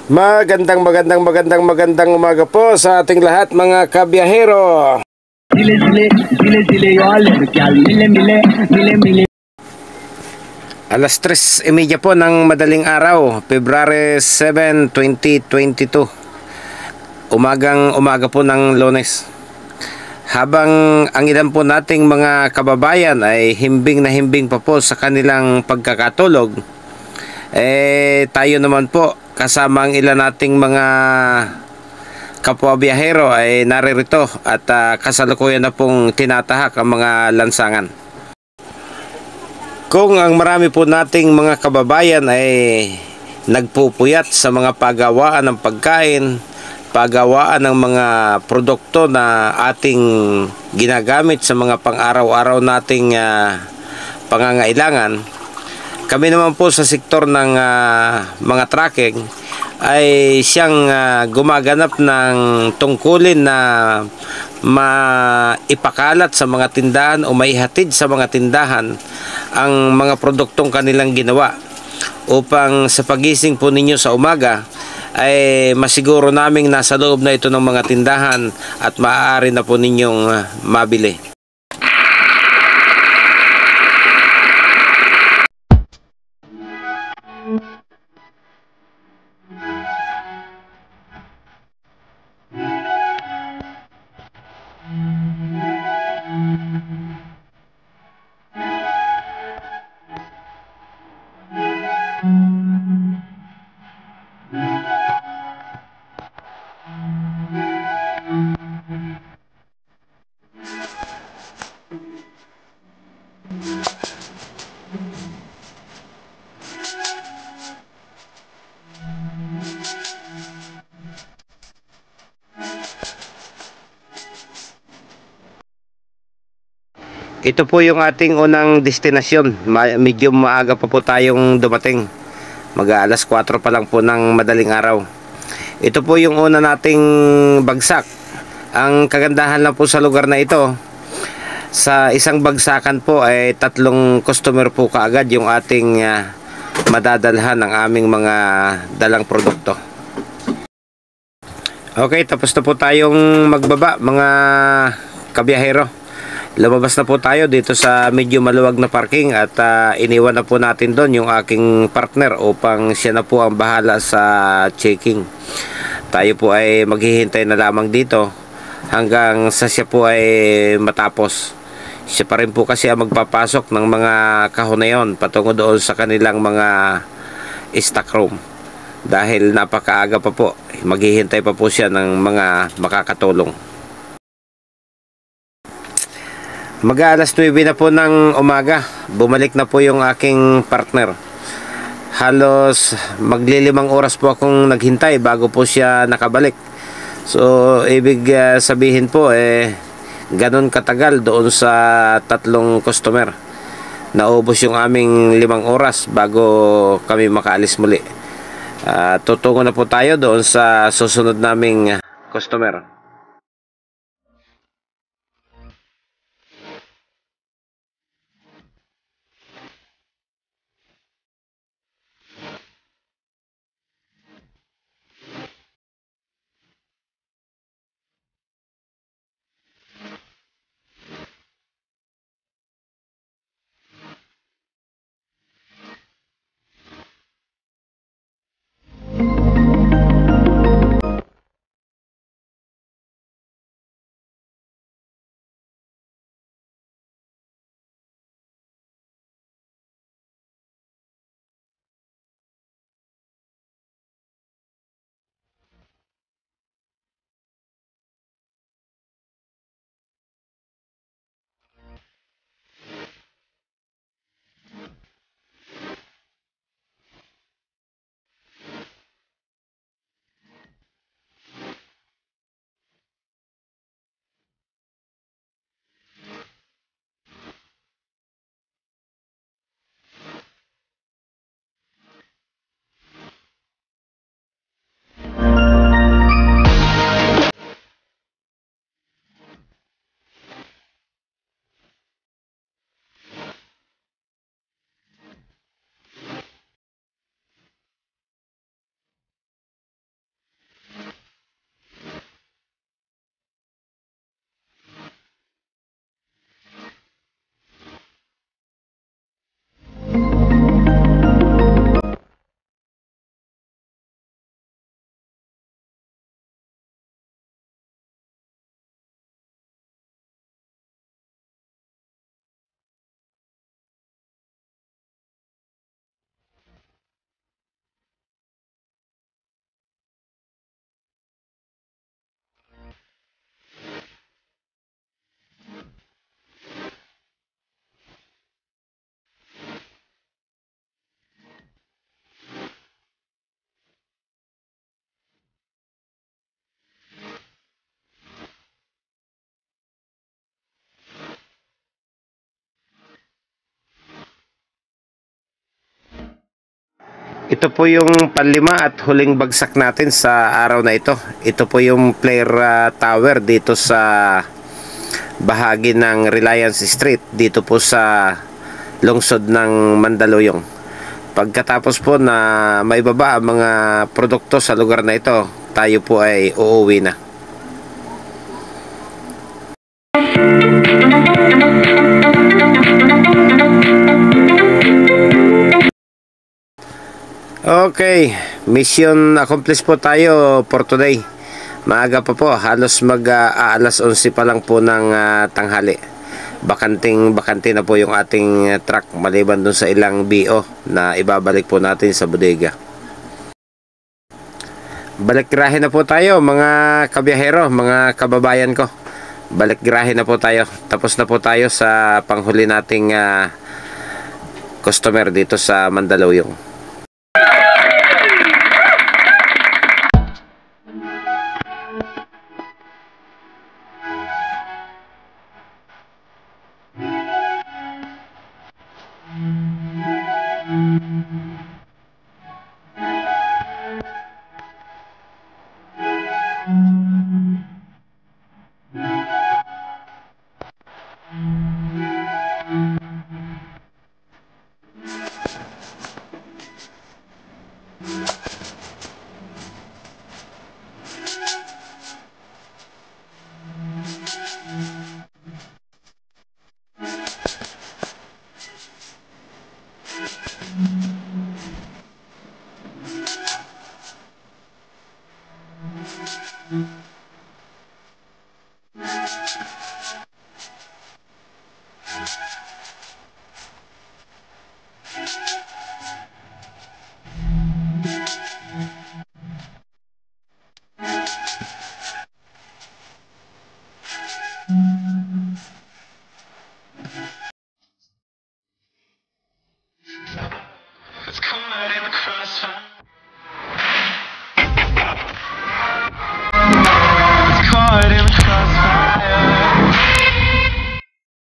Magandang umaga po sa ating lahat mga kabiyahero. Alas 3:30 po ng madaling araw, February 7, 2022. Umaga po ng Lunes. Habang ang ilan po nating mga kababayan ay himbing na himbing pa po sa kanilang pagkakatulog, tayo naman po kasama ang ilan nating mga kapwa biyahero ay naririto at kasalukuyan na pong tinatahak ang mga lansangan. Kung ang marami po nating mga kababayan ay nagpupuyat sa mga pagawaan ng pagkain, pagawaan ng mga produkto na ating ginagamit sa mga pang-araw-araw nating pangangailangan, kami naman po sa sektor ng mga trucking ay siyang gumaganap ng tungkulin na maipakalat sa mga tindahan o maihatid sa mga tindahan ang mga produktong kanilang ginawa upang sa pagising po ninyo sa umaga ay masiguro naming nasa loob na ito ng mga tindahan at maaari na po ninyong mabili. Ito po yung ating unang destinasyon. Medyo maaga pa po tayong dumating. Mag-alas 4 pa lang po ng madaling araw. Ito po yung una nating bagsak. Ang kagandahan lang po sa lugar na ito, sa isang bagsakan po ay 3 customer po kaagad yung ating madadalhan ng aming mga dalang produkto. Okay, tapos na po tayong magbaba mga kabiyahero. Lumabas na po tayo dito sa medyo maluwag na parking at iniwan na po natin doon yung aking partner upang siya na po ang bahala sa checking. Tayo po ay maghihintay na lamang dito hanggang sa siya po ay matapos. Siya pa rin po kasi ang magpapasok ng mga kahon na yun patungo doon sa kanilang mga stock room. Dahil napakaaga pa po, maghihintay pa po siya ng mga makakatulong. Mag-alas 9 na po ng umaga, bumalik na po yung aking partner. Halos maglilimang oras po akong naghintay bago po siya nakabalik. So ibig sabihin po ganun katagal doon sa 3 customer. Naubos yung aming 5 oras bago kami makaalis muli. Tutungo na po tayo doon sa susunod naming customer. Ito po yung panlima at huling bagsak natin sa araw na ito. Ito po yung player tower dito sa bahagi ng Reliance Street, dito po sa lungsod ng Mandaluyong. Pagkatapos po na maibaba ang mga produkto sa lugar na ito, tayo po ay uuwi na. Okay, mission accomplished po tayo for today. Maaga pa po, halos alas 11 pa lang po ng tanghali. Bakante na po yung ating truck maliban dun sa ilang BO na ibabalik po natin sa bodega. Balik girahe na po tayo mga kabiyahero, mga kababayan ko. Balik girahe na po tayo. Tapos na po tayo sa panghuli nating customer dito sa Mandaluyong. It's caught in the crossfire.